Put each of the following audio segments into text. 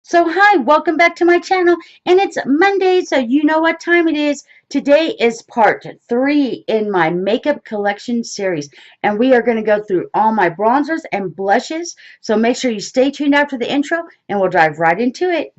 So hi, welcome back to my channel, and it's Monday, so you know what time it is. Today is part 3 in my makeup collection series, and we are going to go through all my bronzers and blushes, so make sure you stay tuned after the intro, and we'll dive right into it.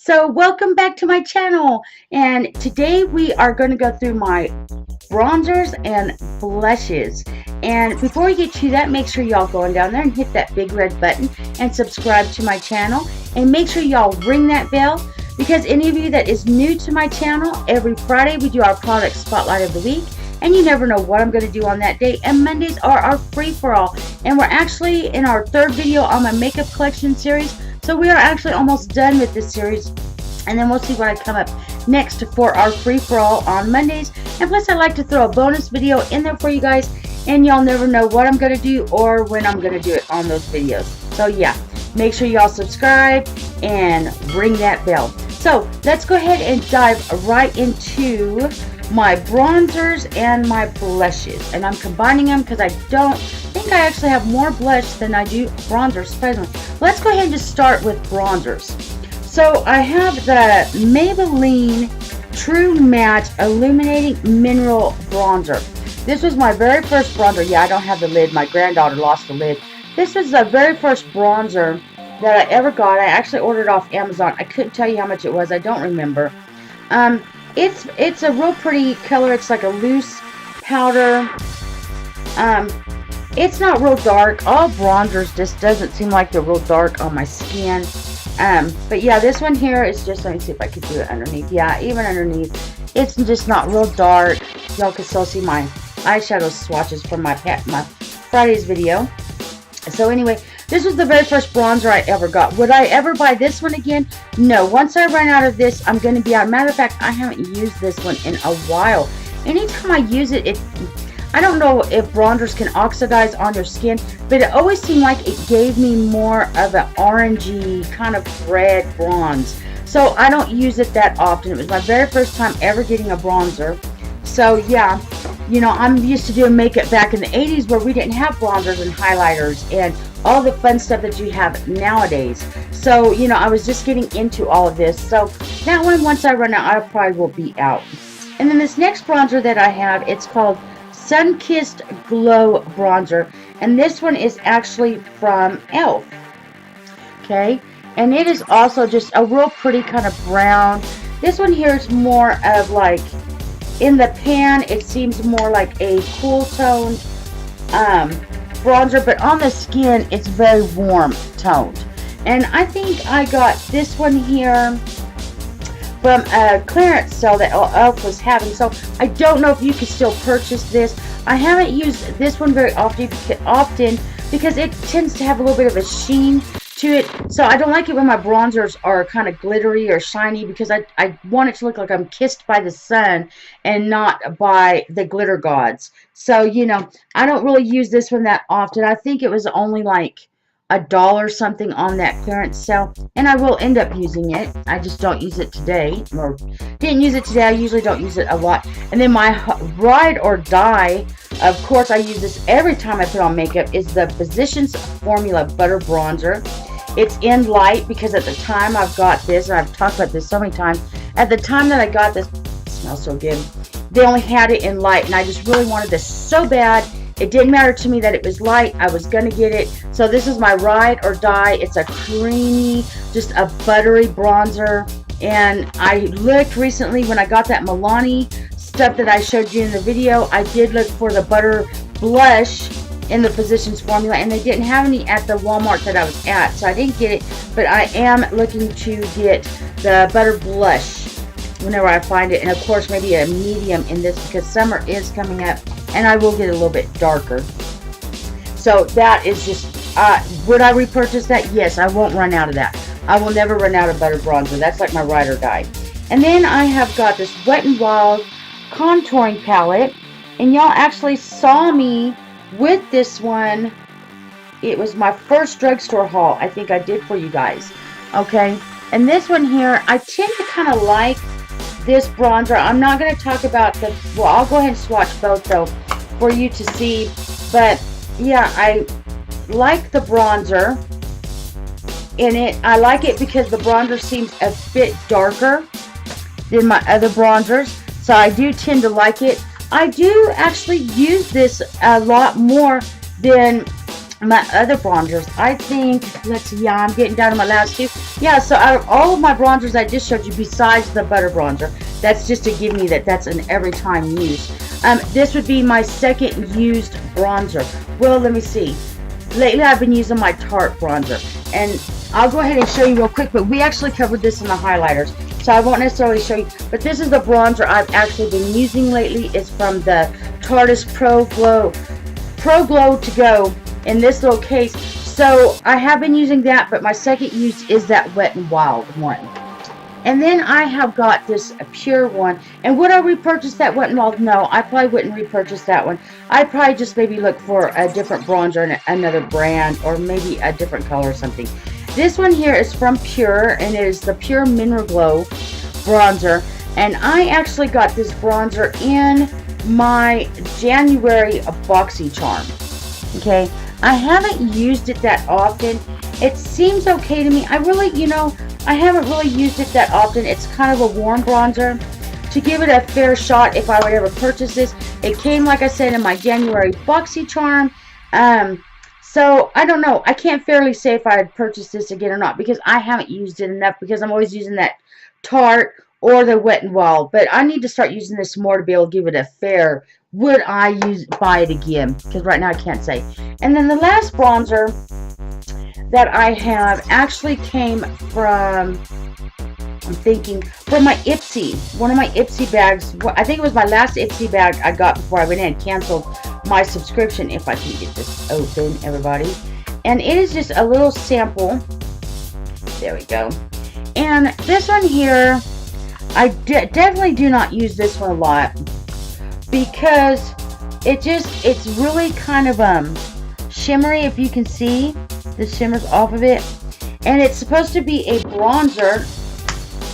So welcome back to my channel, and today we are going to go through my bronzers and blushes. And before we get to that, make sure y'all going down there and hit that big red button and subscribe to my channel, and make sure y'all ring that bell, because any of you that is new to my channel, every Friday we do our product spotlight of the week, and you never know what I'm going to do on that day. And Mondays are our free-for-all, and we're actually in our 3rd video on my makeup collection series, so we are actually almost done with this series, and then we'll see what I come up next for our free-for-all on Mondays. And plus, I like to throw a bonus video in there for you guys, and y'all never know what I'm going to do or when I'm going to do it on those videos. So yeah, make sure y'all subscribe and ring that bell. So let's go ahead and dive right into my bronzers and my blushes, and I'm combining them because I don't think I actually have more blush than I do bronzers presently. Let's go ahead and just start with bronzers. So I have the Maybelline True Matte Illuminating Mineral Bronzer. This was my very first bronzer. Yeah, I don't have the lid. My granddaughter lost the lid. This was the very first bronzer that I ever got. I actually ordered off Amazon. I couldn't tell you how much it was. I don't remember. It's a real pretty color. It's like a loose powder. It's not real dark. All bronzers just doesn't seem like they're real dark on my skin. But yeah, this one here is just, let me see if I could do it underneath. Yeah, even underneath, it's just not real dark. Y'all can still see my eyeshadow swatches from my Friday's video. So anyway, this was the very first bronzer I ever got. Would I ever buy this one again? No. Once I run out of this, I'm going to be out. Matter of fact, I haven't used this one in a while. Anytime I use it, I don't know if bronzers can oxidize on your skin, but it always seemed like it gave me more of an orangey kind of red bronze. So I don't use it that often. It was my very first time ever getting a bronzer. So yeah, you know, I'm used to doing makeup back in the 80s where we didn't have bronzers and highlighters and all the fun stuff that you have nowadays. So, you know, I was just getting into all of this. So that one, once I run out, I probably will be out. And then this next bronzer that I have, it's called Sun-Kissed Glow Bronzer, and this one is actually from e.l.f. Okay, and it is also just a real pretty kind of brown. This one here is more of like, in the pan it seems more like a cool toned bronzer, but on the skin it's very warm toned. And I think I got this one here from a clearance sale that e.l.f. was having, so I don't know if you can still purchase this. I haven't used this one very often because it tends to have a little bit of a sheen to it, so I don't like it when my bronzers are kind of glittery or shiny, because I want it to look like I'm kissed by the sun and not by the glitter gods. So, you know, I don't really use this one that often. I think it was only like $1 something on that clearance sale, and I will end up using it. I just don't use it today, or didn't use it today. I usually don't use it a lot. And then my ride or die, of course I use this every time I put on makeup, is the Physicians Formula Butter Bronzer. It's in light because at the time I've got this, and I've talked about this so many times, at the time that I got this, it smells so good, they only had it in light, and I just really wanted this so bad. It didn't matter to me that it was light. I was going to get it. So this is my ride or die. It's a creamy, just a buttery bronzer. And I looked recently when I got that Milani stuff that I showed you in the video. I did look for the butter blush in the Physicians Formula, and they didn't have any at the Walmart that I was at. So I didn't get it. But I am looking to get the butter blush. whenever I find it. And of course, maybe a medium in this because summer is coming up and I will get a little bit darker. So that is just, would I repurchase that? Yes, I won't run out of that. I will never run out of butter bronzer. That's like my ride or die. And then I have got this Wet n Wild contouring palette. And y'all actually saw me with this one. It was my first drugstore haul I think I did for you guys. Okay. And this one here, I tend to kind of like this bronzer. I'm not going to talk about the, well, I'll go ahead and swatch both though for you to see. But yeah, I like the bronzer in it. I like it because the bronzer seems a bit darker than my other bronzers. So I do tend to like it. I do actually use this a lot more than my other bronzers. I think, let's see, yeah, I'm getting down to my last two. Yeah, so out of all of my bronzers I just showed you besides the butter bronzer, that's just to give me that that's an every time use. This would be my second used bronzer. Well, let me see. Lately I've been using my Tarte bronzer. And I'll go ahead and show you real quick, but we actually covered this in the highlighters. So I won't necessarily show you, but this is the bronzer I've actually been using lately. It's from the Tarte Pro Glow To Go in this little case. So I have been using that, but my second use is that Wet n Wild one. And then I have got this pure one. And would I repurchase that Wet n Wild? No, I probably wouldn't repurchase that one. I'd probably just maybe look for a different bronzer and another brand, or maybe a different color or something. This one here is from Pure, and it is the Pure Mineral Glow bronzer. And I actually got this bronzer in my January BoxyCharm. Okay, I haven't used it that often. It seems okay to me. I really, I haven't really used it that often. It's kind of a warm bronzer. To give it a fair shot, if I would ever purchase this, it came, like I said, in my January BoxyCharm. So, I don't know. I can't fairly say if I would purchase this again or not because I haven't used it enough because I'm always using that Tarte or the Wet n Wild. But I need to start using this more to be able to give it a fair, would I buy it again? Because right now I can't say. And then the last bronzer that I have actually came from, I'm thinking, from my Ipsy. One of my Ipsy bags. I think it was my last Ipsy bag I got before I went in and canceled my subscription. If I can get this open, everybody. And it is just a little sample. There we go. And this one here, I definitely do not use this one a lot because it's really kind of shimmery, if you can see the shimmers off of it. And it's supposed to be a bronzer.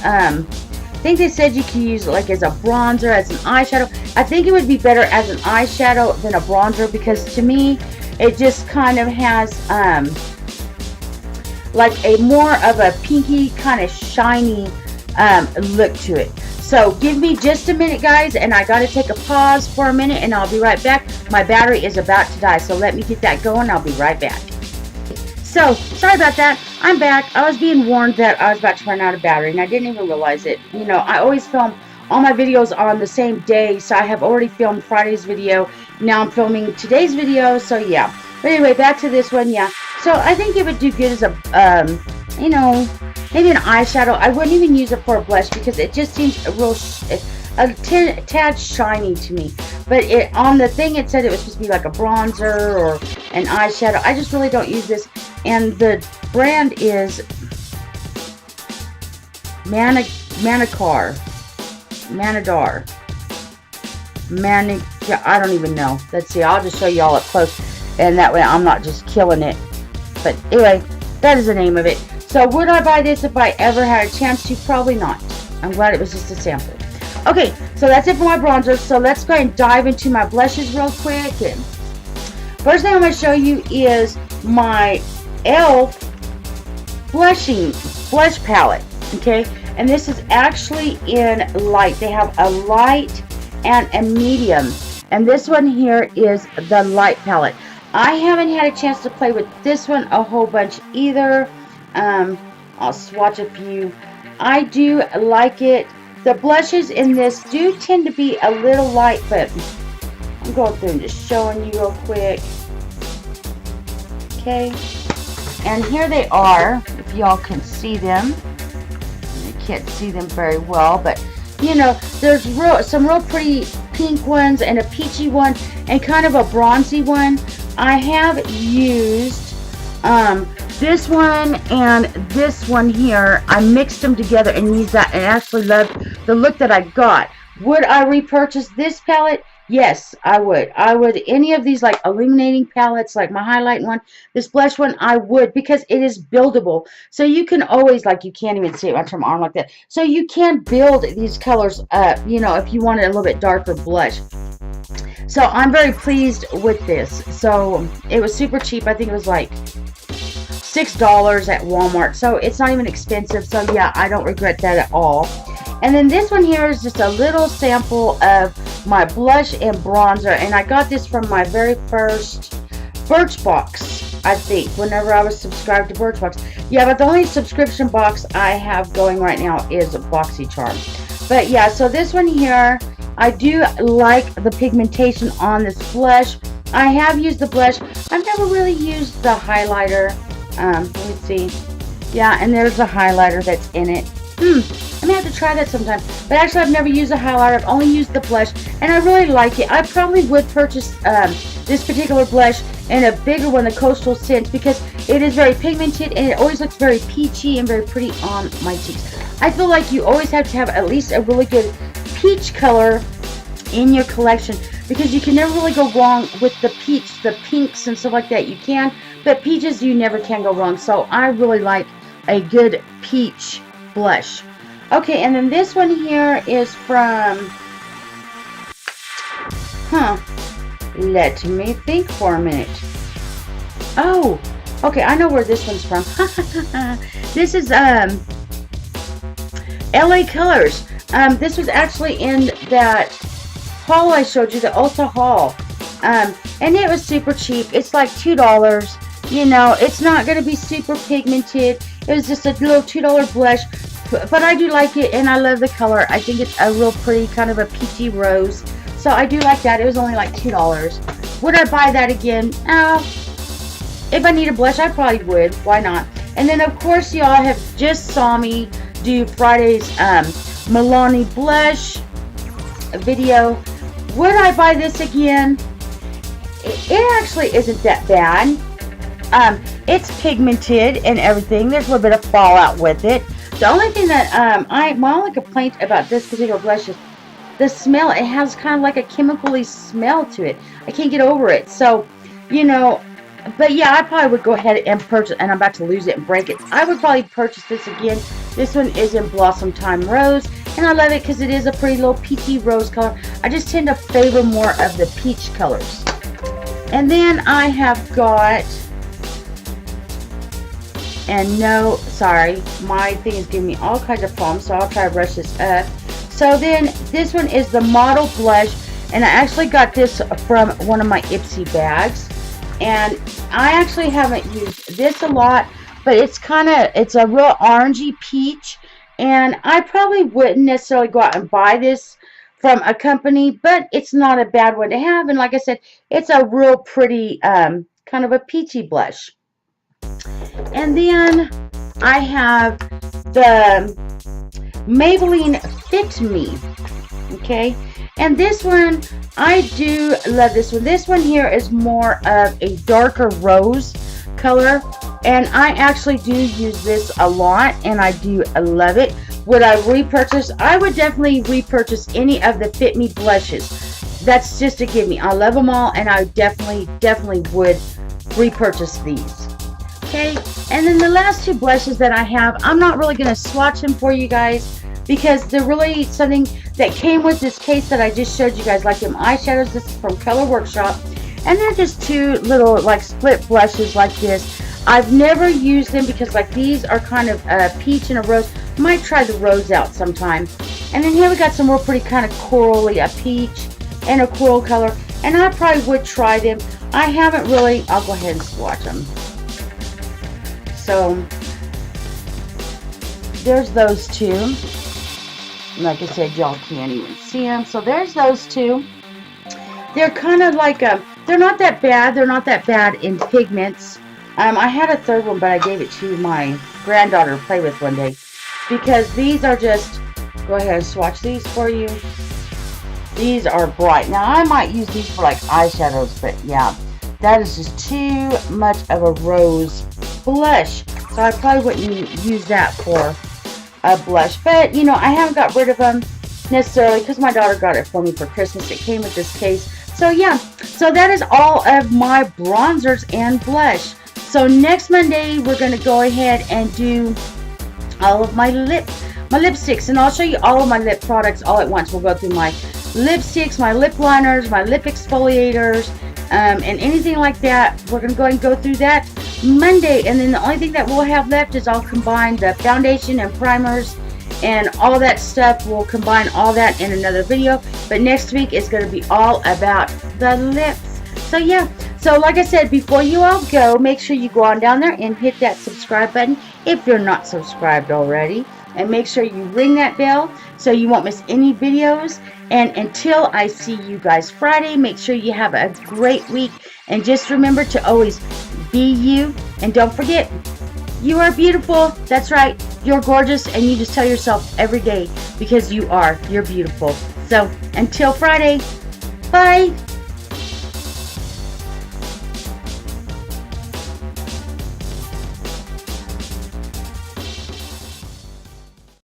I think they said you can use it like as a bronzer, as an eyeshadow. I think it would be better as an eyeshadow than a bronzer because to me it just kind of has like a more of a pinky kind of shiny look to it. So give me just a minute, guys, and I got to take a pause for a minute and I'll be right back. My battery is about to die, so let me get that going. I'll be right back. So, sorry about that. I'm back. I was being warned that I was about to run out of battery, and I didn't even realize it. I always film all my videos on the same day, so I have already filmed Friday's video. Now I'm filming today's video, so yeah. But anyway, back to this one, yeah. So, I think it would do good as a, maybe an eyeshadow. I wouldn't even use it for a blush because it just seems a tad shiny to me. But on the thing it said it was supposed to be like a bronzer or an eyeshadow. I just really don't use this. And the brand is Manadar. I don't even know. Let's see. I'll just show you all up close. And that way I'm not just killing it. But anyway, that is the name of it. So would I buy this if I ever had a chance to? Probably not. I'm glad it was just a sample. Okay, so that's it for my bronzer. So let's go ahead and dive into my blushes real quick. And first thing I'm going to show you is my e.l.f. blush palette. Okay, and this is actually in light. They have a light and a medium. And this one here is the light palette. I haven't had a chance to play with this one a whole bunch either. I'll swatch a few. I do like it. The blushes in this do tend to be a little light, but I'm going through and just showing you real quick. Okay. And here they are, if y'all can see them. You can't see them very well, but you know, there's some real pretty pink ones and a peachy one and kind of a bronzy one. I have used this one and this one here. I mixed them together and used that and actually loved the look that I got. Would I repurchase this palette? Yes, I would. I would. Any of these like illuminating palettes, like my highlight one, this blush one, I would, because it is buildable. So you can always, like, you can't even see it on my arm like that. So you can build these colors up, you know, if you wanted a little bit darker blush. So I'm very pleased with this. So it was super cheap. I think it was like $6 at Walmart. So it's not even expensive. So yeah, I don't regret that at all. And then this one here is just a little sample of my blush and bronzer. And I got this from my very first Birchbox, I think, whenever I was subscribed to Birchbox. Yeah, but the only subscription box I have going right now is BoxyCharm. But yeah, so this one here, I do like the pigmentation on this blush. I have used the blush. I've never really used the highlighter. Let me see. Yeah, and there's the highlighter that's in it. I may have to try that sometime. But actually, I've never used a highlighter. I've only used the blush, and I really like it. I probably would purchase this particular blush and a bigger one, the Coastal Scents, because it is very pigmented, and it always looks very peachy and very pretty on my cheeks. I feel like you always have to have at least a really good peach color in your collection, because you can never really go wrong with the peach, the pinks and stuff like that. You can, but peaches you never can go wrong. So I really like a good peach blush. Okay, and then this one here is from, let me think for a minute. Oh, okay, I know where this one's from. This is LA Colors. This was actually in that haul I showed you, the Ulta haul. And it was super cheap. It's like $2. You know, it's not going to be super pigmented. It was just a little $2 blush. But I do like it, and I love the color. I think it's a real pretty kind of a peachy rose. So I do like that. It was only like $2. Would I buy that again? If I need a blush, I probably would. Why not? And then, of course, y'all have just saw me do Friday's Milani blush video. Would I buy this again? It actually isn't that bad. It's pigmented and everything. There's a little bit of fallout with it. The only thing that my only complaint about this particular blush is the smell. It has kind of like a chemically smell to it. I can't get over it. So, you know, but yeah, I probably would go ahead and purchase, and I'm about to lose it and break it. I would probably purchase this again. This one is in Blossom Time Rose, and I love it because it is a pretty little peachy rose color. I just tend to favor more of the peach colors. And then I have got, and no, sorry, my thing is giving me all kinds of problems, so I'll try to brush this up. So then this one is the Model Blush, and I actually got this from one of my Ipsy bags. And I actually haven't used this a lot, but it's a real orangey peach, and I probably wouldn't necessarily go out and buy this from a company, but it's not a bad one to have. And like I said, it's a real pretty kind of a peachy blush. And then I have the Maybelline Fit Me, okay? And this one, I do love this one. This one here is more of a darker rose color, and I actually do use this a lot, and I do love it. Would I repurchase? I would definitely repurchase any of the Fit Me blushes. That's just a give me. I love them all, and I definitely would repurchase these. Okay, and then the last two blushes that I have, I'm not really going to swatch them for you guys because they're really something that came with this case that I just showed you guys, like them eyeshadows. This is from Color Workshop, and they're just two little like split blushes like this. I've never used them because like these are kind of a peach and a rose. Might try the rose out sometime. And then here we got some real pretty kind of corally, a peach and a coral color, and I probably would try them. I haven't really. I'll go ahead and swatch them. So there's those two. Like I said, y'all can't even see them. So there's those two. They're kind of like they're not that bad. They're not that bad in pigments. I had a third one, but I gave it to my granddaughter to play with one day because these are just go ahead and swatch these for you. These are bright. Now, I might use these for like eyeshadows, but yeah, that is just too much of a rose blush. So I probably wouldn't use that for a blush. But, you know, I haven't got rid of them necessarily because my daughter got it for me for Christmas. It came with this case. So, yeah. So that is all of my bronzers and blush. So next Monday, we're going to go ahead and do all of my lipsticks. And I'll show you all of my lip products all at once. We'll go through my lipsticks, my lip liners, my lip exfoliators, and anything like that. We're going to go ahead and go through that Monday. And then the only thing that we'll have left is I'll combine the foundation and primers and all that stuff. We'll combine all that in another video. But next week is going to be all about the lips. So yeah. So like I said, before you all go, make sure you go on down there and hit that subscribe button if you're not subscribed already. And make sure you ring that bell so you won't miss any videos. And until I see you guys Friday, make sure you have a great week. And just remember to always be you. And don't forget, you are beautiful. That's right. You're gorgeous. And you just tell yourself every day because you are. You're beautiful. So until Friday, bye.